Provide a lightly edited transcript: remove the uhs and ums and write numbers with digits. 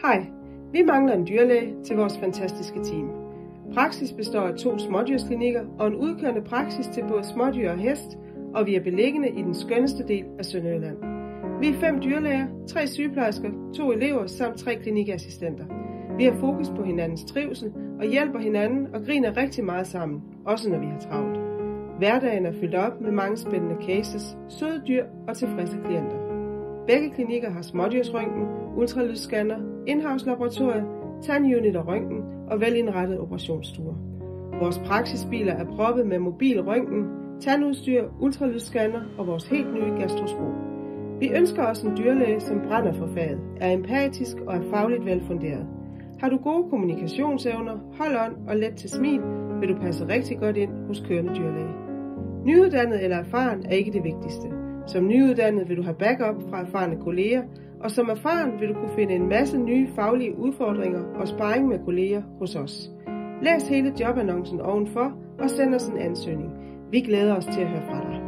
Hej, vi mangler en dyrlæge til vores fantastiske team. Praksis består af 2 smådyrsklinikker og en udkørende praksis til både smådyr og hest, og vi er beliggende i den skønneste del af Sønderjylland. Vi er 5 dyrlæger, 3 sygeplejersker, 2 elever samt 3 klinikassistenter. Vi har fokus på hinandens trivsel og hjælper hinanden og griner rigtig meget sammen, også når vi har travlt. Hverdagen er fyldt op med mange spændende cases, søde dyr og tilfredse klienter. Begge klinikker har smådyrsrøntgen, ultralydsscanner, in-house-laboratorier, tandunit og røntgen og velindrettede operationsstuer. Vores praksisbiler er proppet med mobil røntgen, tandudstyr, ultralydsscanner og vores helt nye gastroskop. Vi ønsker også en dyrlæge, som brænder for faget, er empatisk og er fagligt velfunderet. Har du gode kommunikationsevner, hold ånd og let til smil, vil du passe rigtig godt ind hos kørende dyrlæge. Nyuddannet eller erfaren er ikke det vigtigste. Som nyuddannet vil du have backup fra erfarne kolleger, og som erfaren vil du kunne finde en masse nye faglige udfordringer og sparring med kolleger hos os. Læs hele jobannoncen ovenfor og send os en ansøgning. Vi glæder os til at høre fra dig.